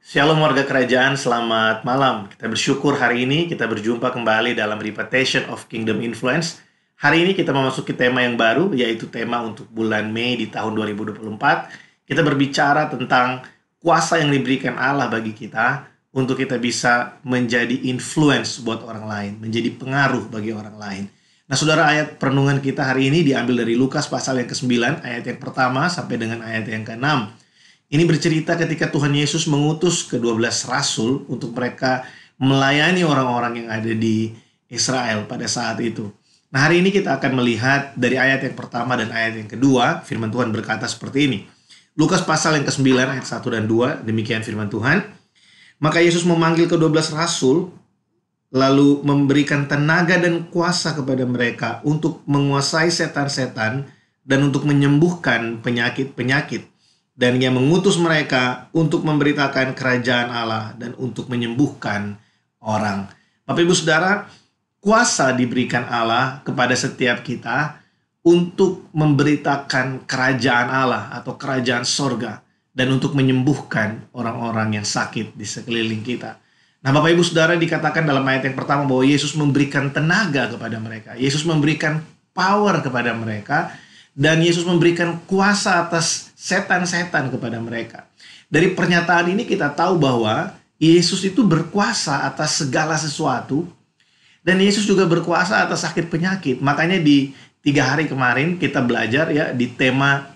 Shalom warga kerajaan, selamat malam. Kita bersyukur hari ini kita berjumpa kembali dalam Repetition of Kingdom Influence. Hari ini kita memasuki tema yang baru, yaitu tema untuk bulan Mei di tahun 2024. Kita berbicara tentang kuasa yang diberikan Allah bagi kita untuk kita bisa menjadi influence buat orang lain, menjadi pengaruh bagi orang lain. Nah, saudara, ayat perenungan kita hari ini diambil dari Lukas pasal yang ke-9, ayat yang pertama sampai dengan ayat yang ke-6. Ini bercerita ketika Tuhan Yesus mengutus ke-12 rasul untuk mereka melayani orang-orang yang ada di Israel pada saat itu. Nah, hari ini kita akan melihat dari ayat yang pertama dan ayat yang kedua, firman Tuhan berkata seperti ini. Lukas pasal yang ke-9 ayat 1 dan 2, demikian firman Tuhan. Maka Yesus memanggil ke-12 rasul, lalu memberikan tenaga dan kuasa kepada mereka untuk menguasai setan-setan dan untuk menyembuhkan penyakit-penyakit. Dan Ia mengutus mereka untuk memberitakan kerajaan Allah dan untuk menyembuhkan orang. Bapak Ibu Saudara, kuasa diberikan Allah kepada setiap kita untuk memberitakan kerajaan Allah atau kerajaan sorga dan untuk menyembuhkan orang-orang yang sakit di sekeliling kita. Nah, Bapak Ibu Saudara, dikatakan dalam ayat yang pertama bahwa Yesus memberikan tenaga kepada mereka. Yesus memberikan power kepada mereka. Dan Yesus memberikan kuasa atas setan-setan kepada mereka. Dari pernyataan ini kita tahu bahwa Yesus itu berkuasa atas segala sesuatu. Dan Yesus juga berkuasa atas sakit penyakit. Makanya di 3 hari kemarin kita belajar ya di tema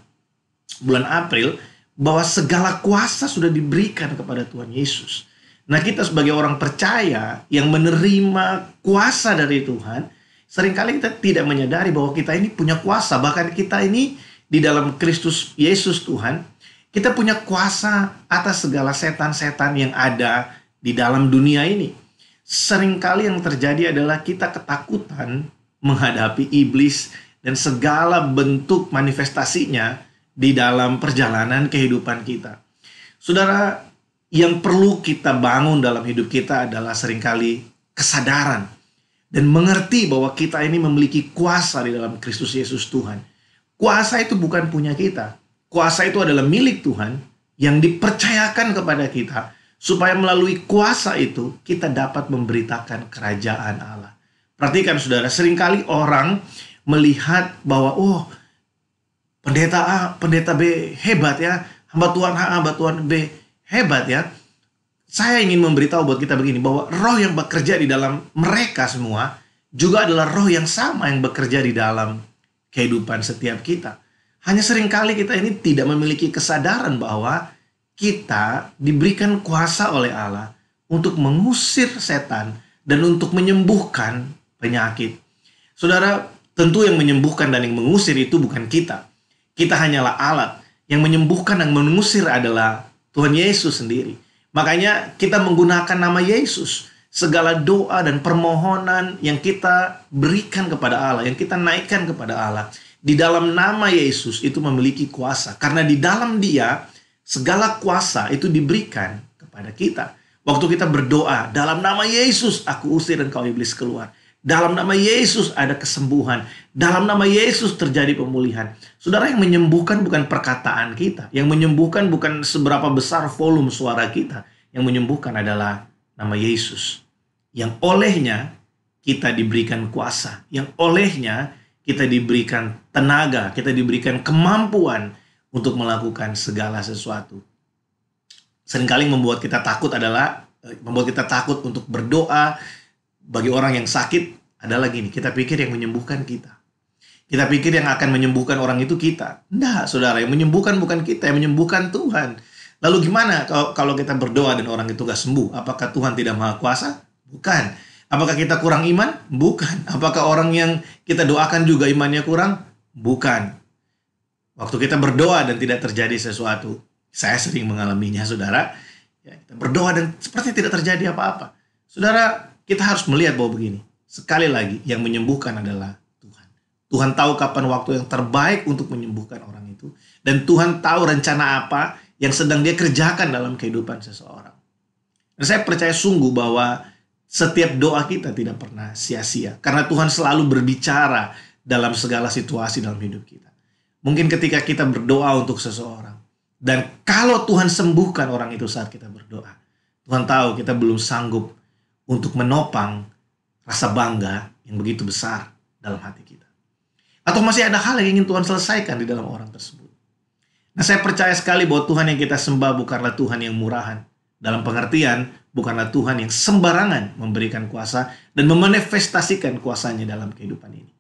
bulan April bahwa segala kuasa sudah diberikan kepada Tuhan Yesus. Nah, kita sebagai orang percaya yang menerima kuasa dari Tuhan, seringkali kita tidak menyadari bahwa kita ini punya kuasa. Bahkan kita ini di dalam Kristus Yesus Tuhan, kita punya kuasa atas segala setan-setan yang ada di dalam dunia ini. Seringkali yang terjadi adalah kita ketakutan menghadapi iblis dan segala bentuk manifestasinya di dalam perjalanan kehidupan kita. Saudara, yang perlu kita bangun dalam hidup kita adalah seringkali kesadaran dan mengerti bahwa kita ini memiliki kuasa di dalam Kristus Yesus Tuhan. Kuasa itu bukan punya kita. Kuasa itu adalah milik Tuhan yang dipercayakan kepada kita. Supaya melalui kuasa itu kita dapat memberitakan kerajaan Allah. Perhatikan saudara, seringkali orang melihat bahwa pendeta A, pendeta B hebat ya. Hamba Tuhan A, hamba Tuhan B hebat ya. Saya ingin memberitahu buat kita begini, bahwa roh yang bekerja di dalam mereka semua juga adalah roh yang sama yang bekerja di dalam kehidupan setiap kita. Hanya seringkali kita ini tidak memiliki kesadaran bahwa kita diberikan kuasa oleh Allah untuk mengusir setan dan untuk menyembuhkan penyakit. Saudara, tentu yang menyembuhkan dan yang mengusir itu bukan kita. Kita hanyalah alat. Yang menyembuhkan dan mengusir adalah Tuhan Yesus sendiri. Makanya kita menggunakan nama Yesus. Segala doa dan permohonan yang kita berikan kepada Allah, yang kita naikkan kepada Allah, di dalam nama Yesus itu memiliki kuasa. Karena di dalam Dia, segala kuasa itu diberikan kepada kita. Waktu kita berdoa, dalam nama Yesus aku usir engkau iblis keluar. Dalam nama Yesus ada kesembuhan. Dalam nama Yesus terjadi pemulihan. Saudara, yang menyembuhkan bukan perkataan kita. Yang menyembuhkan bukan seberapa besar volume suara kita. Yang menyembuhkan adalah nama Yesus. Yang olehnya kita diberikan kuasa. Yang olehnya kita diberikan tenaga. Kita diberikan kemampuan untuk melakukan segala sesuatu. Seringkali membuat kita takut untuk berdoa. Bagi orang yang sakit adalah gini, kita pikir yang menyembuhkan kita. Kita pikir yang akan menyembuhkan orang itu kita. Enggak, saudara, yang menyembuhkan bukan kita, yang menyembuhkan Tuhan. Lalu gimana kalau kita berdoa dan orang itu gak sembuh? Apakah Tuhan tidak maha kuasa? Bukan. Apakah kita kurang iman? Bukan. Apakah orang yang kita doakan juga imannya kurang? Bukan. Waktu kita berdoa dan tidak terjadi sesuatu, saya sering mengalaminya, saudara. Ya, kita berdoa dan seperti tidak terjadi apa-apa. Saudara, kita harus melihat bahwa begini, sekali lagi yang menyembuhkan adalah Tuhan. Tuhan tahu kapan waktu yang terbaik untuk menyembuhkan orang itu. Dan Tuhan tahu rencana apa yang sedang Dia kerjakan dalam kehidupan seseorang. Dan saya percaya sungguh bahwa setiap doa kita tidak pernah sia-sia. Karena Tuhan selalu berbicara dalam segala situasi dalam hidup kita. Mungkin ketika kita berdoa untuk seseorang, Dan kalau Tuhan sembuhkan orang itu saat kita berdoa, Tuhan tahu kita belum sanggup untuk menopang rasa bangga yang begitu besar dalam hati kita. Atau masih ada hal yang ingin Tuhan selesaikan di dalam orang tersebut. Nah, saya percaya sekali bahwa Tuhan yang kita sembah bukanlah Tuhan yang murahan. Dalam pengertian, bukanlah Tuhan yang sembarangan memberikan kuasa dan memanifestasikan kuasanya dalam kehidupan ini.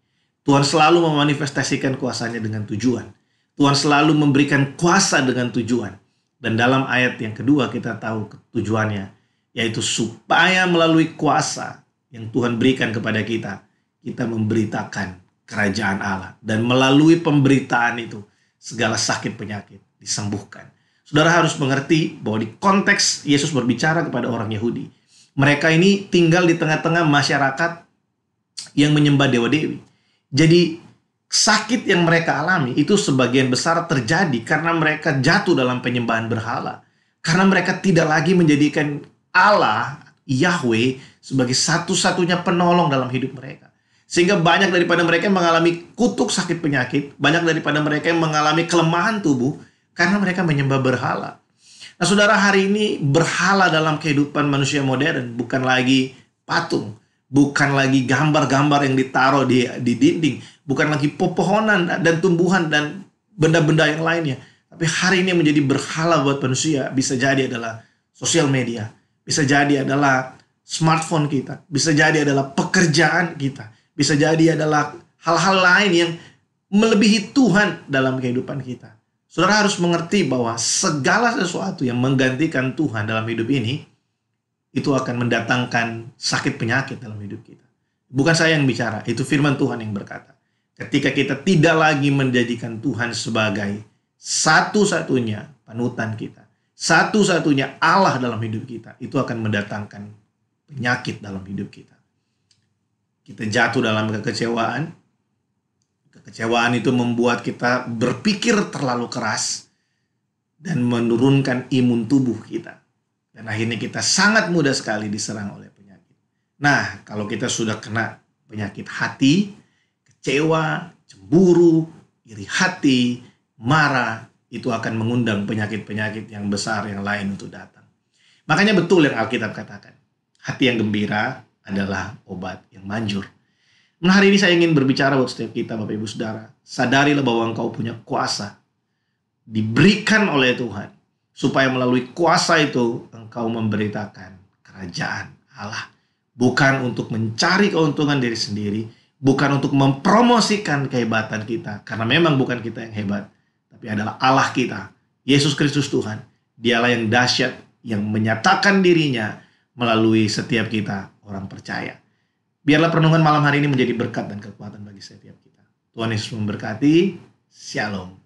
Tuhan selalu memanifestasikan kuasanya dengan tujuan. Tuhan selalu memberikan kuasa dengan tujuan. Dan dalam ayat yang kedua kita tahu tujuannya, yaitu supaya melalui kuasa yang Tuhan berikan kepada kita, kita memberitakan kerajaan Allah. Dan melalui pemberitaan itu, segala sakit penyakit disembuhkan. Saudara harus mengerti bahwa di konteks Yesus berbicara kepada orang Yahudi, mereka ini tinggal di tengah-tengah masyarakat yang menyembah dewa-dewi. Jadi sakit yang mereka alami itu sebagian besar terjadi karena mereka jatuh dalam penyembahan berhala. Karena mereka tidak lagi menjadikan Allah, Yahweh, sebagai satu-satunya penolong dalam hidup mereka. Sehingga banyak daripada mereka yang mengalami kutuk sakit penyakit, banyak daripada mereka yang mengalami kelemahan tubuh, karena mereka menyembah berhala. Nah, saudara, hari ini berhala dalam kehidupan manusia modern bukan lagi patung, bukan lagi gambar-gambar yang ditaruh di dinding, bukan lagi pepohonan dan tumbuhan dan benda-benda yang lainnya. Tapi hari ini yang menjadi berhala buat manusia bisa jadi adalah sosial media, bisa jadi adalah smartphone kita, bisa jadi adalah pekerjaan kita, bisa jadi adalah hal-hal lain yang melebihi Tuhan dalam kehidupan kita. Saudara harus mengerti bahwa segala sesuatu yang menggantikan Tuhan dalam hidup ini, itu akan mendatangkan sakit penyakit dalam hidup kita. Bukan saya yang bicara, itu firman Tuhan yang berkata. Ketika kita tidak lagi menjadikan Tuhan sebagai satu-satunya panutan kita, satu-satunya Allah dalam hidup kita, itu akan mendatangkan penyakit dalam hidup kita. Kita jatuh dalam kekecewaan. Kekecewaan itu membuat kita berpikir terlalu keras dan menurunkan imun tubuh kita. Dan akhirnya kita sangat mudah sekali diserang oleh penyakit. Nah, kalau kita sudah kena penyakit hati, kecewa, cemburu, iri hati, marah, itu akan mengundang penyakit-penyakit yang besar yang lain untuk datang. Makanya betul yang Alkitab katakan, hati yang gembira adalah obat yang manjur. Nah, hari ini saya ingin berbicara buat setiap kita, Bapak Ibu Saudara. Sadarilah bahwa engkau punya kuasa diberikan oleh Tuhan, supaya melalui kuasa itu engkau memberitakan kerajaan Allah. Bukan untuk mencari keuntungan diri sendiri, bukan untuk mempromosikan kehebatan kita, karena memang bukan kita yang hebat, tapi adalah Allah kita, Yesus Kristus Tuhan. Dialah yang dahsyat, yang menyatakan dirinya melalui setiap kita orang percaya. Biarlah renungan malam hari ini menjadi berkat dan kekuatan bagi setiap kita. Tuhan Yesus memberkati. Shalom.